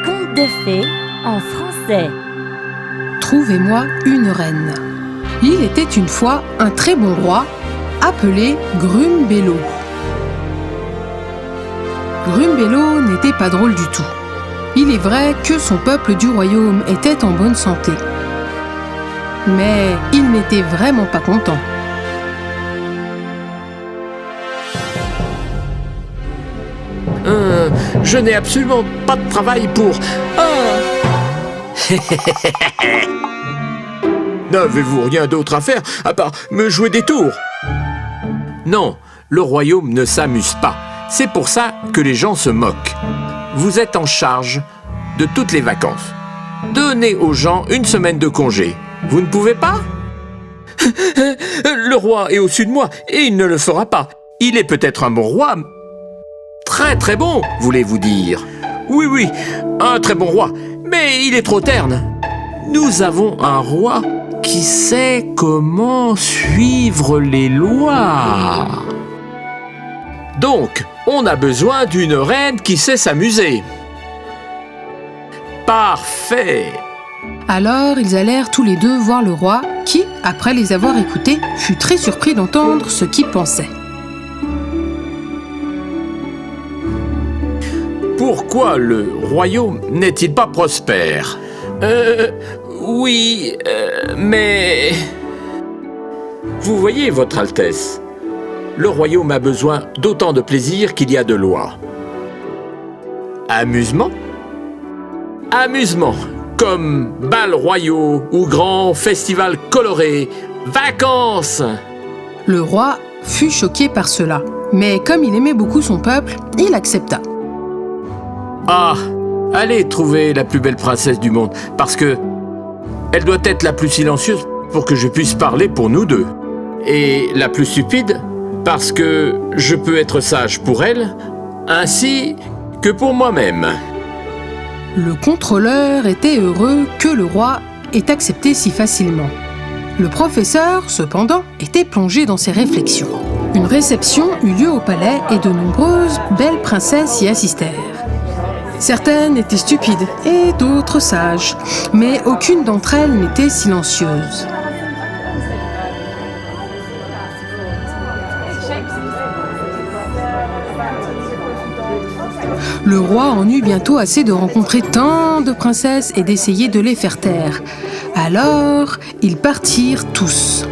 Conte de fées en français. Trouvez-moi une reine. Il était une fois un très bon roi appelé Grumbello. Grumbello n'était pas drôle du tout. Il est vrai que son peuple du royaume était en bonne santé. Mais il n'était vraiment pas content. Je n'ai absolument pas de travail pour... N'avez-vous rien d'autre à faire à part me jouer des tours? Non, le royaume ne s'amuse pas. C'est pour ça que les gens se moquent. Vous êtes en charge de toutes les vacances. Donnez aux gens une semaine de congé. Vous ne pouvez pas? Le roi est au-dessus de moi et il ne le fera pas. Il est peut-être un bon roi. Très très bon, voulez-vous dire? Oui, un très bon roi, mais il est trop terne. Nous avons un roi qui sait comment suivre les lois. Donc, on a besoin d'une reine qui sait s'amuser. Parfait! Alors ils allèrent tous les deux voir le roi qui, après les avoir écoutés, fut très surpris d'entendre ce qu'il pensait. Pourquoi le royaume n'est-il pas prospère? Oui, mais... Vous voyez, Votre Altesse, le royaume a besoin d'autant de plaisir qu'il y a de lois. Amusement? Amusement, comme bals royaux ou grands festivals colorés, vacances. Le roi fut choqué par cela, mais comme il aimait beaucoup son peuple, il accepta. Ah, allez trouver la plus belle princesse du monde, parce que elle doit être la plus silencieuse pour que je puisse parler pour nous deux. Et la plus stupide, parce que je peux être sage pour elle, ainsi que pour moi-même. Le contrôleur était heureux que le roi ait accepté si facilement. Le professeur, cependant, était plongé dans ses réflexions. Une réception eut lieu au palais et de nombreuses belles princesses y assistèrent. Certaines étaient stupides et d'autres sages, mais aucune d'entre elles n'était silencieuse. Le roi en eut bientôt assez de rencontrer tant de princesses et d'essayer de les faire taire. Alors, ils partirent tous.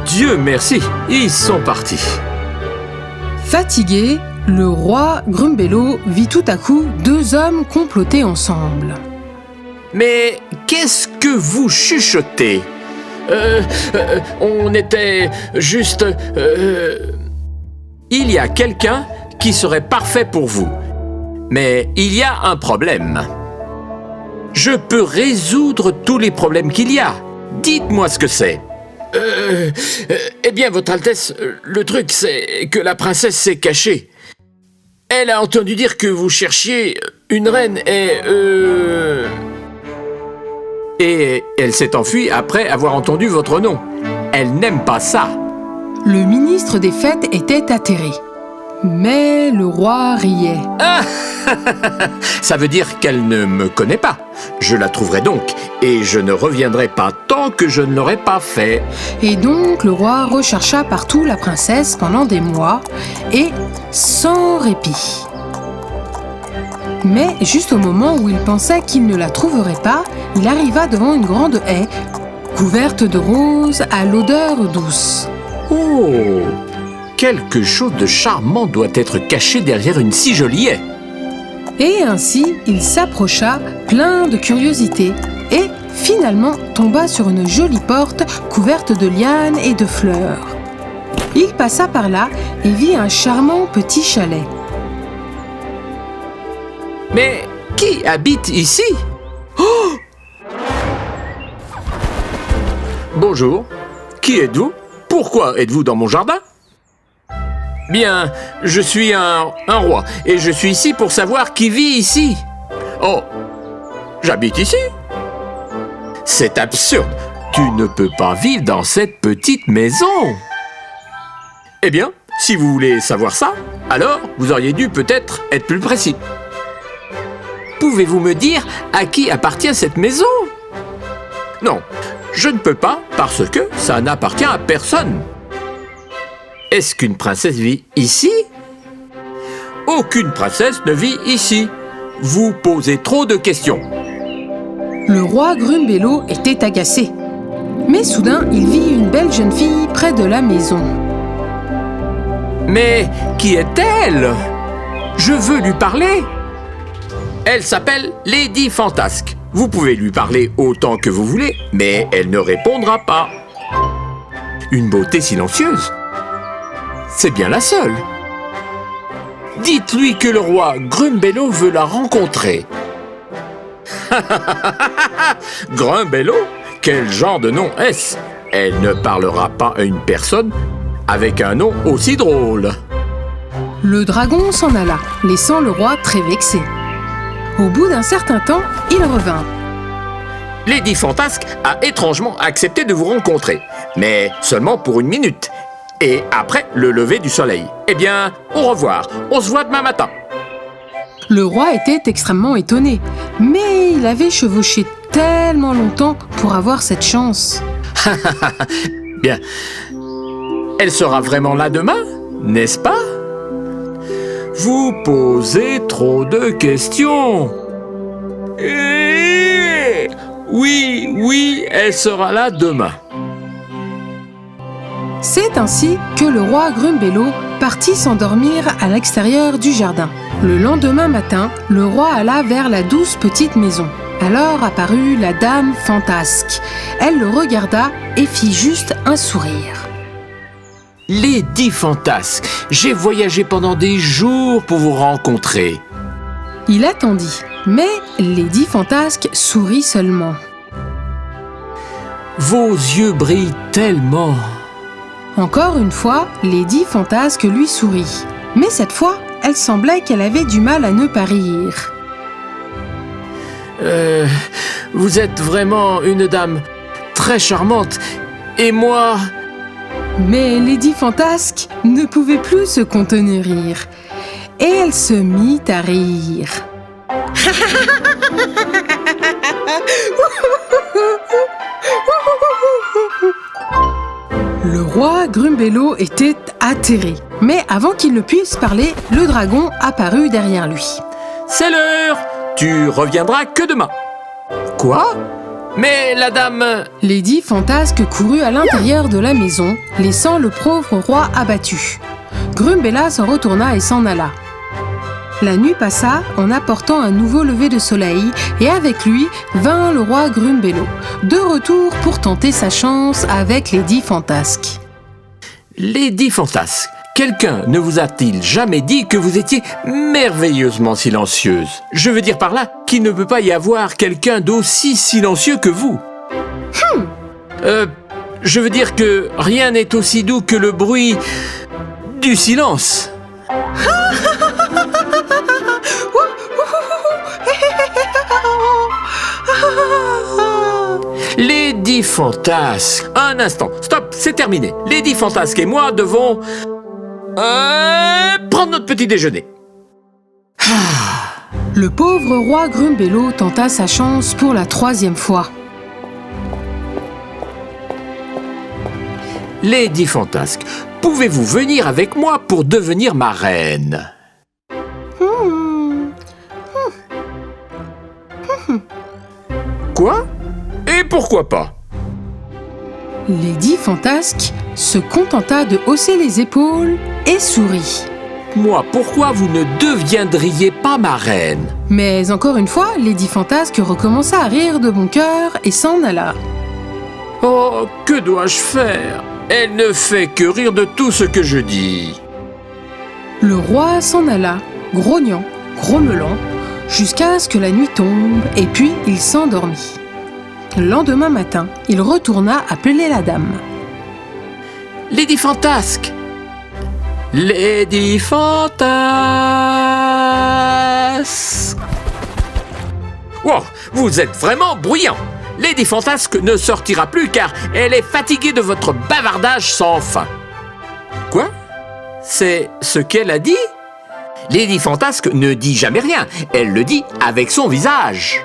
Dieu merci, ils sont partis. Fatigué, le roi Grumbello vit tout à coup deux hommes comploter ensemble. Mais qu'est-ce que vous chuchotez? On était juste... Il y a quelqu'un qui serait parfait pour vous. Mais il y a un problème. Je peux résoudre tous les problèmes qu'il y a. Dites-moi ce que c'est. Eh bien, Votre Altesse, le truc, c'est que la princesse s'est cachée. Elle a entendu dire que vous cherchiez une reine et elle s'est enfuie après avoir entendu votre nom. Elle n'aime pas ça. Le ministre des Fêtes était atterré. Mais le roi riait. Ah, ça veut dire qu'elle ne me connaît pas. Je la trouverai donc, et je ne reviendrai pas tant que je ne l'aurai pas fait. Et donc le roi rechercha partout la princesse pendant des mois, et sans répit. Mais juste au moment où il pensait qu'il ne la trouverait pas, il arriva devant une grande haie, couverte de roses à l'odeur douce. Oh, quelque chose de charmant doit être caché derrière une si jolie haie. Et ainsi, il s'approcha, plein de curiosité, et finalement tomba sur une jolie porte couverte de lianes et de fleurs. Il passa par là et vit un charmant petit chalet. Mais qui habite ici? Oh! Bonjour, qui êtes-vous? Pourquoi êtes-vous dans mon jardin? Bien, je suis un roi, et je suis ici pour savoir qui vit ici. Oh, j'habite ici? C'est absurde, tu ne peux pas vivre dans cette petite maison. Eh bien, Si vous voulez savoir ça, alors vous auriez dû peut-être être plus précis. Pouvez-vous me dire à qui appartient cette maison? Non, je ne peux pas parce que ça n'appartient à personne. Est-ce qu'une princesse vit ici? Aucune princesse ne vit ici. Vous posez trop de questions. Le roi Grumbello était agacé. Mais soudain, il vit une belle jeune fille près de la maison. Mais qui est-elle? Je veux lui parler. Elle s'appelle Lady Fantasque. Vous pouvez lui parler autant que vous voulez, mais elle ne répondra pas. Une beauté silencieuse. C'est bien la seule. Dites-lui que le roi Grumbello veut la rencontrer. Grumbello? Quel genre de nom est-ce? Elle ne parlera pas à une personne avec un nom aussi drôle. Le dragon s'en alla, laissant le roi très vexé. Au bout d'un certain temps, il revint. Lady Fantasque a étrangement accepté de vous rencontrer, mais seulement pour 1 minute, et après le lever du soleil. Eh bien, au revoir, on se voit demain matin. Le roi était extrêmement étonné, mais il avait chevauché tellement longtemps pour avoir cette chance. Bien, elle sera vraiment là demain, n'est-ce pas? Vous posez trop de questions. Oui, elle sera là demain. C'est ainsi que le roi Grumbello partit s'endormir à l'extérieur du jardin. Le lendemain matin, le roi alla vers la douce petite maison. Alors apparut la dame Fantasque. Elle le regarda et fit juste un sourire. Lady Fantasque, j'ai voyagé pendant des jours pour vous rencontrer. Il attendit, mais Lady Fantasque sourit seulement. Vos yeux brillent tellement. Encore une fois, Lady Fantasque lui sourit. Mais cette fois, elle semblait qu'elle avait du mal à ne pas rire. Vous êtes vraiment une dame très charmante. Et moi... Mais Lady Fantasque ne pouvait plus se contenir rire. Et elle se mit à rire. Le roi Grumbello était atterré. Mais avant qu'il ne puisse parler, le dragon apparut derrière lui. C'est l'heure! Tu reviendras que demain. Quoi? Mais la dame... Lady Fantasque courut à l'intérieur de la maison, laissant le pauvre roi abattu. Grumbella s'en retourna et s'en alla. La nuit passa en apportant un nouveau lever de soleil et avec lui vint le roi Grumbello, de retour pour tenter sa chance avec Lady Fantasque. Lady Fantasque, quelqu'un ne vous a-t-il jamais dit que vous étiez merveilleusement silencieuse? Je veux dire par là qu'il ne peut pas y avoir quelqu'un d'aussi silencieux que vous. Je veux dire que rien n'est aussi doux que le bruit du silence. Lady Fantasque, un instant, stop, c'est terminé. Lady Fantasque et moi devons prendre notre petit déjeuner. Le pauvre roi Grumbello tenta sa chance pour la 3e fois. Lady Fantasque, pouvez-vous venir avec moi pour devenir ma reine? Quoi? Et pourquoi pas? Lady Fantasque se contenta de hausser les épaules et sourit. Moi, pourquoi vous ne deviendriez pas ma reine? Mais encore une fois, Lady Fantasque recommença à rire de bon cœur et s'en alla. Oh, que dois-je faire? Elle ne fait que rire de tout ce que je dis. Le roi s'en alla, grognant, grommelant, jusqu'à ce que la nuit tombe, et puis il s'endormit. Le lendemain matin, il retourna appeler la dame. Lady Fantasque! Lady Fantasque! Wow, vous êtes vraiment bruyant! Lady Fantasque ne sortira plus car elle est fatiguée de votre bavardage sans fin. Quoi? C'est ce qu'elle a dit? Lady Fantasque ne dit jamais rien. Elle le dit avec son visage.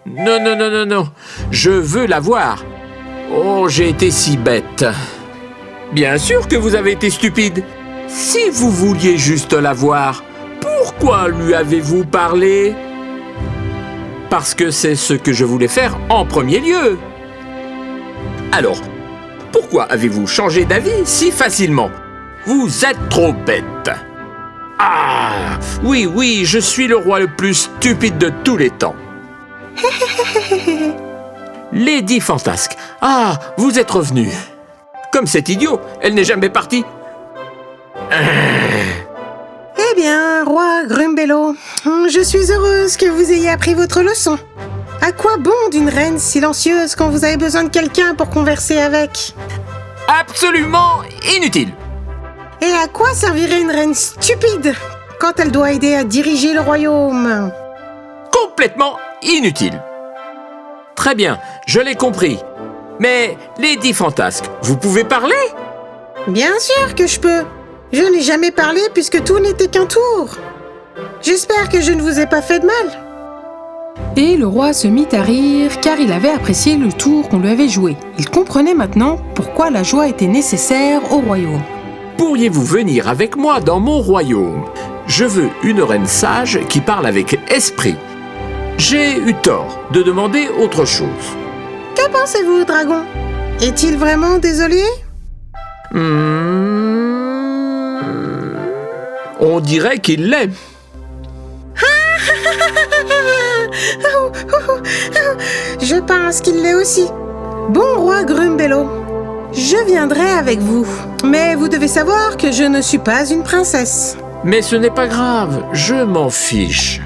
Non, non, non, non, non. Je veux la voir. Oh, j'ai été si bête. Bien sûr que vous avez été stupide. Si vous vouliez juste la voir, pourquoi lui avez-vous parlé? Parce que c'est ce que je voulais faire en premier lieu. Alors, pourquoi avez-vous changé d'avis si facilement? Vous êtes trop bête. Ah, oui, oui, je suis le roi le plus stupide de tous les temps. Lady Fantasque, ah, vous êtes revenue. Comme c'est idiot, elle n'est jamais partie. Eh bien, roi Grumbello, je suis heureuse que vous ayez appris votre leçon. À quoi bon d'une reine silencieuse quand vous avez besoin de quelqu'un pour converser avec? Absolument inutile. Et à quoi servirait une reine stupide quand elle doit aider à diriger le royaume? Complètement inutile. Très bien, je l'ai compris. Mais, Lady Fantasque, vous pouvez parler? Bien sûr que je peux. Je n'ai jamais parlé puisque tout n'était qu'un tour. J'espère que je ne vous ai pas fait de mal. Et le roi se mit à rire car il avait apprécié le tour qu'on lui avait joué. Il comprenait maintenant pourquoi la joie était nécessaire au royaume. Pourriez-vous venir avec moi dans mon royaume? Je veux une reine sage qui parle avec esprit. J'ai eu tort de demander autre chose. Que pensez-vous, dragon? Est-il vraiment désolé? On dirait qu'il l'est. Je pense qu'il l'est aussi. Bon roi Grumbello, je viendrai avec vous. Mais vous devez savoir que je ne suis pas une princesse. Mais ce n'est pas grave, je m'en fiche.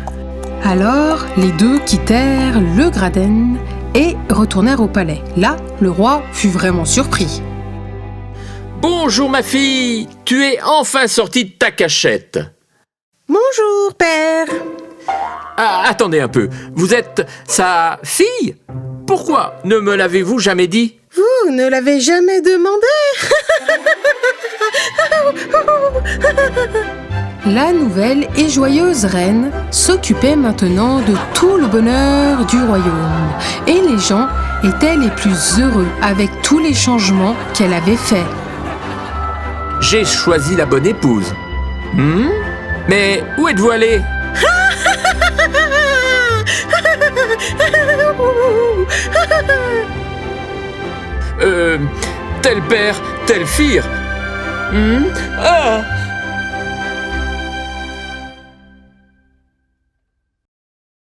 Alors, les deux quittèrent le Graden et retournèrent au palais. Là, le roi fut vraiment surpris. Bonjour ma fille, tu es enfin sortie de ta cachette. Bonjour, père. Ah, attendez un peu, vous êtes sa fille? Pourquoi ne me l'avez-vous jamais dit? Vous ne l'avez jamais demandé. La nouvelle et joyeuse reine s'occupait maintenant de tout le bonheur du royaume. Et les gens étaient les plus heureux avec tous les changements qu'elle avait faits. J'ai choisi la bonne épouse. Mais où êtes-vous allé? Tel père, telle fille. Ah,